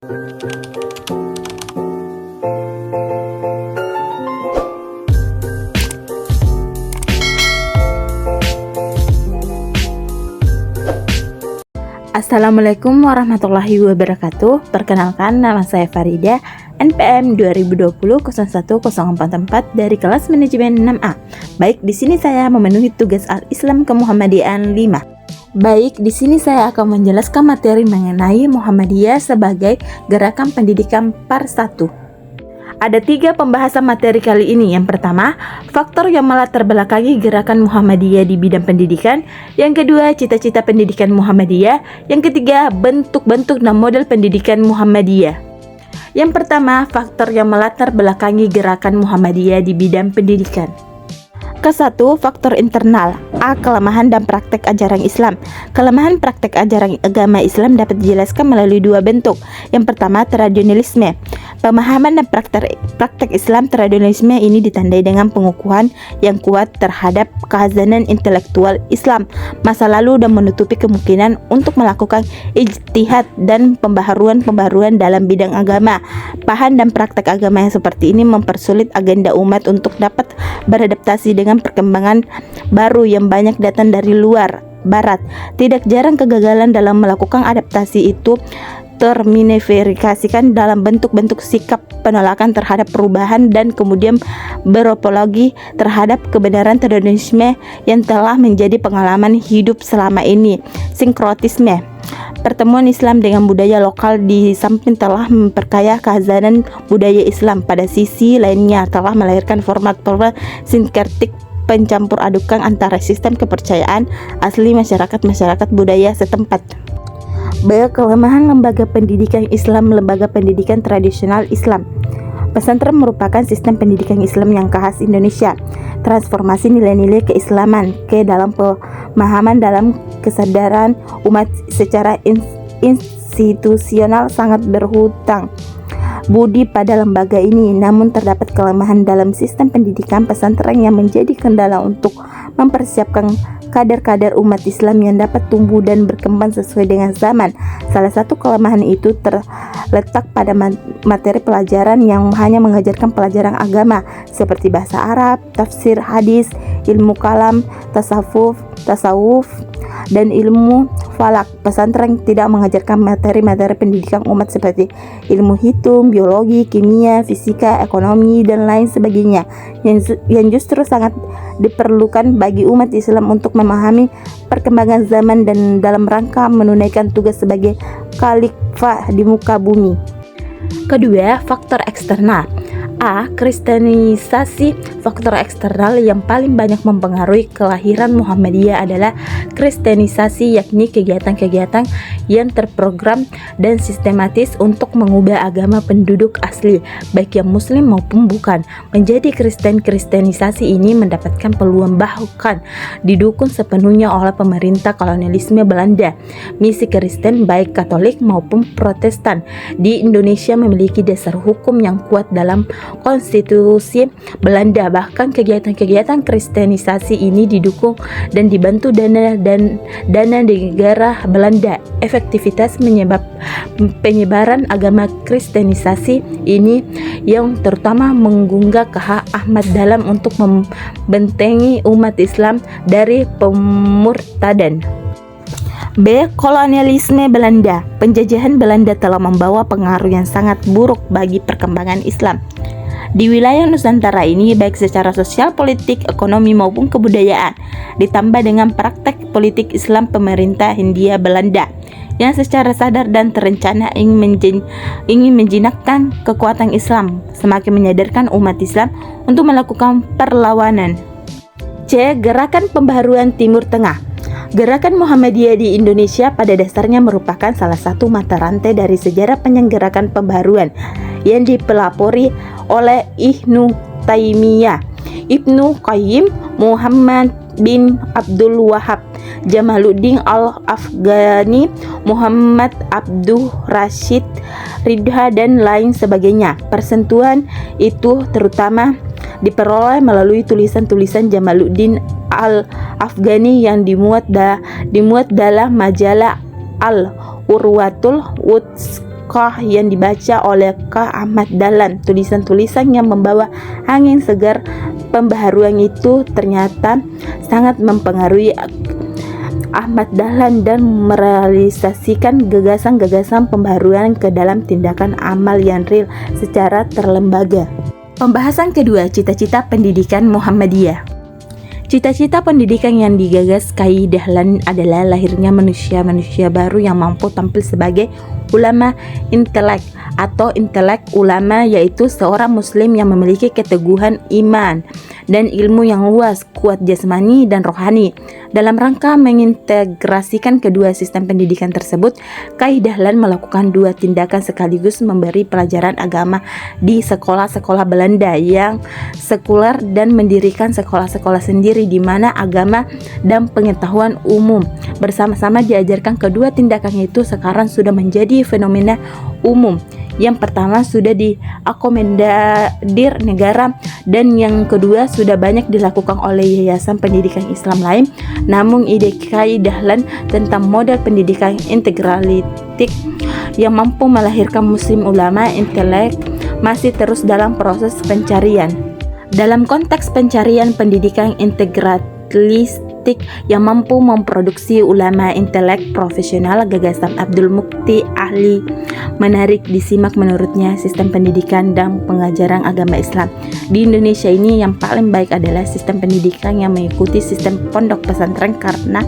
Assalamualaikum warahmatullahi wabarakatuh. Perkenalkan, nama saya Farida, NPM 2020-01-044 dari kelas manajemen 6A. Baik, di sini saya memenuhi tugas Al-Islam Kemuhammadian 5. Baik, di sini saya akan menjelaskan materi mengenai Muhammadiyah sebagai gerakan pendidikan Part 1. Ada 3 pembahasan materi kali ini. Yang pertama, faktor yang melatar belakangi gerakan Muhammadiyah di bidang pendidikan. Yang kedua, cita-cita pendidikan Muhammadiyah. Yang ketiga, bentuk-bentuk dan model pendidikan Muhammadiyah. Yang pertama, faktor yang melatar belakangi gerakan Muhammadiyah di bidang pendidikan. Ke-1, faktor internal. A. Kelemahan dan praktek ajaran Islam. Kelemahan praktek ajaran agama Islam dapat dijelaskan melalui 2 bentuk. Yang pertama, tradisionalisme. Pemahaman dan praktek Islam tradisionalisme ini ditandai dengan pengukuhan yang kuat terhadap kekhazanan intelektual Islam masa lalu dan menutupi kemungkinan untuk melakukan ijtihad dan pembaharuan dalam bidang agama. Paham dan praktek agama yang seperti ini mempersulit agenda umat untuk dapat beradaptasi dengan perkembangan baru yang banyak datang dari luar barat. Tidak jarang kegagalan dalam melakukan adaptasi itu termanifestasikan dalam bentuk-bentuk sikap penolakan terhadap perubahan dan kemudian beropologi terhadap kebenaran tradisionalisme yang telah menjadi pengalaman hidup selama ini. Sinkrotisme. Pertemuan Islam dengan budaya lokal di samping telah memperkaya kekhazanan budaya Islam, pada sisi lainnya telah melahirkan format-format sinkretik pencampur adukan antara sistem kepercayaan asli masyarakat budaya setempat. B. Kelemahan lembaga pendidikan Islam. Lembaga pendidikan tradisional Islam. Pesantren merupakan sistem pendidikan Islam yang khas Indonesia. Transformasi nilai-nilai keislaman ke dalam pemahaman dalam kesadaran umat secara institusional sangat berhutang budi pada lembaga ini. Namun terdapat kelemahan dalam sistem pendidikan pesantren yang menjadi kendala untuk mempersiapkan kader-kader umat Islam yang dapat tumbuh dan berkembang sesuai dengan zaman. Salah satu kelemahan itu terletak pada materi pelajaran yang hanya mengajarkan pelajaran agama seperti bahasa Arab, tafsir hadis, ilmu kalam, tasawuf, dan ilmu falak. Pesantren tidak mengajarkan materi-materi pendidikan umat seperti ilmu hitung, biologi, kimia, fisika, ekonomi, dan lain sebagainya yang justru sangat diperlukan bagi umat Islam untuk memahami perkembangan zaman dan dalam rangka menunaikan tugas sebagai khalifah di muka bumi. Kedua, faktor eksternal. A. Kristenisasi. Faktor eksternal yang paling banyak mempengaruhi kelahiran Muhammadiyah adalah kristenisasi, yakni kegiatan-kegiatan yang terprogram dan sistematis untuk mengubah agama penduduk asli, baik yang muslim maupun bukan, menjadi Kristen. Kristenisasi ini mendapatkan peluang bahkan didukung sepenuhnya oleh pemerintah kolonialisme Belanda. Misi Kristen baik Katolik maupun Protestan di Indonesia memiliki dasar hukum yang kuat dalam konstitusi Belanda. Bahkan kegiatan-kegiatan kristenisasi ini didukung dan dibantu dana negara Belanda. Efektivitas penyebaran agama kristenisasi ini yang terutama mengunggah hak Ahmad Dahlan untuk membentengi umat Islam dari pemurtadan. B. Kolonialisme Belanda. Penjajahan Belanda telah membawa pengaruh yang sangat buruk bagi perkembangan Islam di wilayah Nusantara ini, baik secara sosial, politik, ekonomi maupun kebudayaan, ditambah dengan praktek politik Islam pemerintah Hindia Belanda yang secara sadar dan terencana ingin menjinakkan kekuatan Islam, semakin menyadarkan umat Islam untuk melakukan perlawanan. C. Gerakan Pembaharuan Timur Tengah. Gerakan Muhammadiyah di Indonesia pada dasarnya merupakan salah satu mata rantai dari sejarah panjang gerakan pembaharuan yang dipelopori oleh Ibnu Taimiyah, Ibnu Qayyim, Muhammad bin Abdul Wahab, Jamaluddin Al-Afghani, Muhammad Abduh Rashid Ridha, dan lain sebagainya. Persentuhan itu terutama diperoleh melalui tulisan-tulisan Jamaluddin Al-Afghani yang dimuat dalam majalah Al-Urwatul naskah yang dibaca oleh Kah Ahmad Dahlan. Tulisan-tulisan yang membawa angin segar pembaharuan itu ternyata sangat mempengaruhi Ahmad Dahlan dan merealisasikan gagasan-gagasan pembaharuan ke dalam tindakan amal yang real secara terlembaga. Pembahasan kedua, cita-cita pendidikan Muhammadiyah. Cita-cita pendidikan yang digagas Kai Dahlan adalah lahirnya manusia-manusia baru yang mampu tampil sebagai ulama intelek atau intelek ulama, yaitu seorang muslim yang memiliki keteguhan iman dan ilmu yang luas, kuat jasmani dan rohani. Dalam rangka mengintegrasikan kedua sistem pendidikan tersebut, Kai Dahlan melakukan dua tindakan sekaligus: memberi pelajaran agama di sekolah-sekolah Belanda yang sekuler dan mendirikan sekolah-sekolah sendiri di mana agama dan pengetahuan umum bersama-sama diajarkan. Kedua tindakan itu sekarang sudah menjadi fenomena umum. Yang pertama sudah diakomodir negara dan yang kedua sudah banyak dilakukan oleh yayasan pendidikan Islam lain. Namun ide Kai Dahlan tentang model pendidikan integralitik yang mampu melahirkan muslim ulama intelek masih terus dalam proses pencarian. Dalam konteks pencarian pendidikan integralistik yang mampu memproduksi ulama intelek profesional, gagasan Abdul Mukti Ahli menarik disimak. Menurutnya, sistem pendidikan dan pengajaran agama Islam di Indonesia ini yang paling baik adalah sistem pendidikan yang mengikuti sistem pondok pesantren karena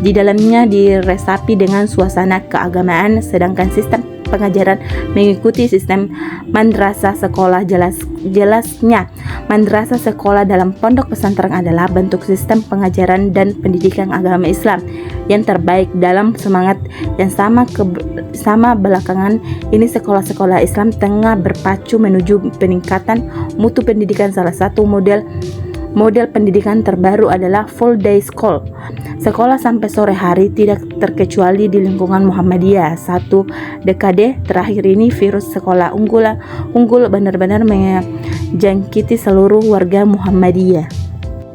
di dalamnya diresapi dengan suasana keagamaan, sedangkan sistem pengajaran mengikuti sistem madrasah sekolah. Jelasnya, madrasah sekolah dalam pondok pesantren adalah bentuk sistem pengajaran dan pendidikan agama Islam yang terbaik. Dalam semangat yang sama belakangan ini sekolah-sekolah Islam tengah berpacu menuju peningkatan mutu pendidikan. Salah satu model pendidikan terbaru adalah full day school, sekolah sampai sore hari tidak terkecuali di lingkungan Muhammadiyah. Satu dekade terakhir ini virus sekolah unggul benar-benar menjangkiti seluruh warga Muhammadiyah.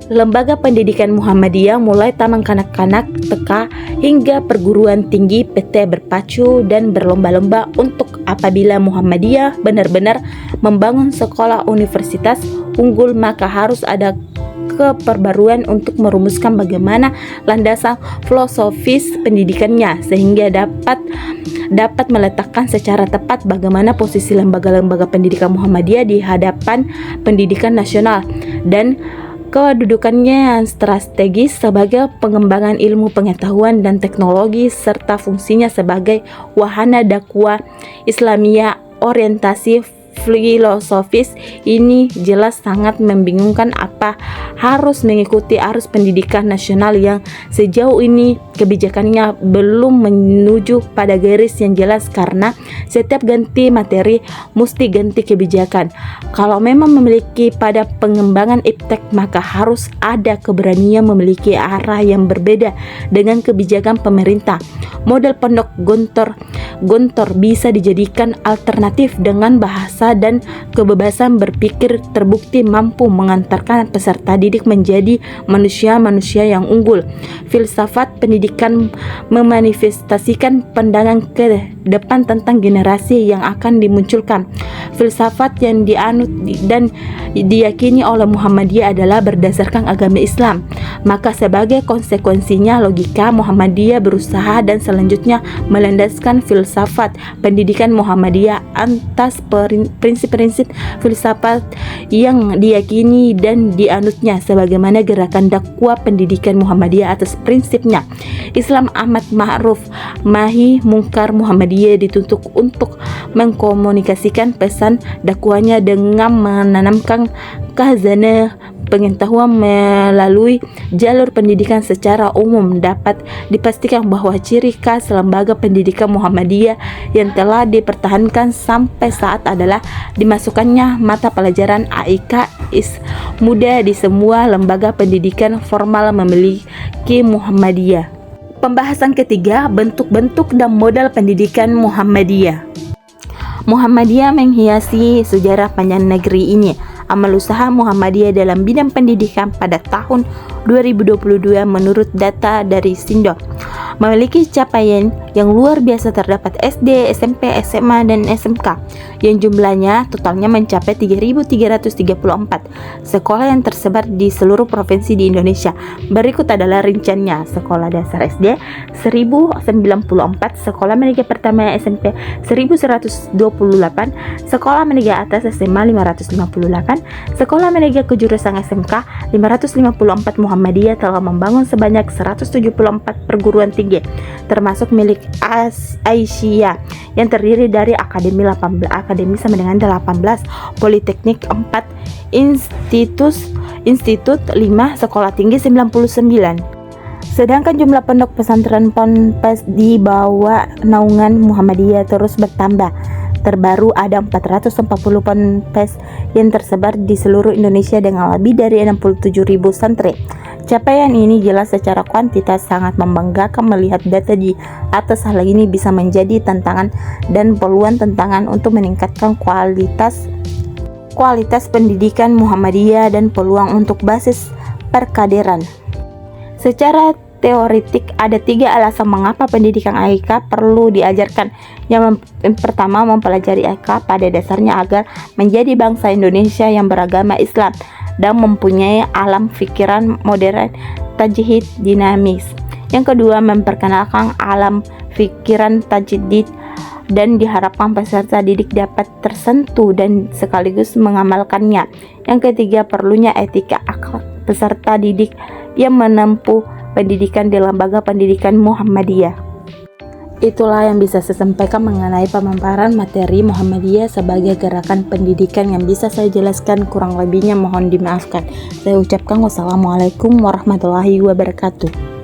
Lembaga pendidikan Muhammadiyah mulai taman kanak-kanak, TK hingga perguruan tinggi PT berpacu dan berlomba-lomba untuk apabila Muhammadiyah benar-benar membangun sekolah universitas unggul, maka harus ada keperbaruan untuk merumuskan bagaimana landasan filosofis pendidikannya sehingga dapat meletakkan secara tepat bagaimana posisi lembaga-lembaga pendidikan Muhammadiyah di hadapan pendidikan nasional dan kedudukannya yang strategis sebagai pengembangan ilmu pengetahuan dan teknologi serta fungsinya sebagai wahana dakwah Islamiyah orientasi filosofis ini jelas sangat membingungkan. Apa harus mengikuti arus pendidikan nasional yang sejauh ini kebijakannya belum menuju pada garis yang jelas karena setiap ganti materi mesti ganti kebijakan. Kalau memang memiliki pada pengembangan iptek, maka harus ada keberanian memiliki arah yang berbeda dengan kebijakan pemerintah. Model pondok gontor bisa dijadikan alternatif dengan bahasa dan kebebasan berpikir terbukti mampu mengantarkan peserta didik menjadi manusia-manusia yang unggul. Filsafat pendidikan memanifestasikan pandangan ke depan tentang generasi yang akan dimunculkan. Filsafat yang dianut dan diyakini oleh Muhammadiyah adalah berdasarkan agama Islam. Maka sebagai konsekuensinya logika Muhammadiyah berusaha dan selanjutnya melandaskan filsafat pendidikan Muhammadiyah atas prinsip-prinsip filsafat yang diyakini dan dianutnya sebagaimana gerakan dakwah pendidikan Muhammadiyah atas prinsipnya. Islam amat ma'ruf nahi mungkar Muhammadiyah dituntut untuk mengkomunikasikan pesan dakwahnya dengan menanamkan khazanah pengetahuan melalui jalur pendidikan secara umum. Dapat dipastikan bahwa ciri khas lembaga pendidikan Muhammadiyah yang telah dipertahankan sampai saat adalah dimasukkannya mata pelajaran AIK muda di semua lembaga pendidikan formal memiliki Muhammadiyah. Pembahasan ketiga, bentuk-bentuk dan modal pendidikan Muhammadiyah. Muhammadiyah menghiasi sejarah panjang negeri ini. Amal usaha Muhammadiyah dalam bidang pendidikan pada tahun 2022 menurut data dari Sindo memiliki capaian yang luar biasa terdapat SD, SMP, SMA, dan SMK yang jumlahnya totalnya mencapai 3.334 sekolah yang tersebar di seluruh provinsi di Indonesia. Berikut adalah rinciannya: sekolah dasar SD 1094, sekolah menengah pertama SMP 1128, sekolah menengah atas SMA 558, sekolah menengah kejurusan SMK 554. Muhammadiyah telah membangun sebanyak 174 perguruan tinggi, termasuk milik Aisyah yang terdiri dari akademi sama dengan 18, politeknik 4, institut 5, sekolah tinggi 99. Sedangkan jumlah pondok pesantren ponpes di bawah naungan Muhammadiyah terus bertambah. Terbaru ada 440 ponpes yang tersebar di seluruh Indonesia dengan lebih dari 67.000 santri. Capaian ini jelas secara kuantitas sangat membanggakan. Melihat data di atas, hal ini bisa menjadi tantangan dan peluang tantangan untuk meningkatkan kualitas pendidikan Muhammadiyah dan peluang untuk basis perkaderan. Secara teoritik ada 3 alasan mengapa pendidikan IK perlu diajarkan. Yang pertama, mempelajari IK pada dasarnya agar menjadi bangsa Indonesia yang beragama Islam dan mempunyai alam pikiran modern tajdid dinamis. Yang kedua, memperkenalkan alam pikiran tajdid dan diharapkan peserta didik dapat tersentuh dan sekaligus mengamalkannya. Yang ketiga, perlunya etika akhlak peserta didik yang menempuh pendidikan di lembaga pendidikan Muhammadiyah. Itulah yang bisa saya sampaikan mengenai pemaparan materi Muhammadiyah sebagai gerakan pendidikan yang bisa saya jelaskan. Kurang lebihnya mohon dimaafkan. Saya ucapkan wassalamualaikum warahmatullahi wabarakatuh.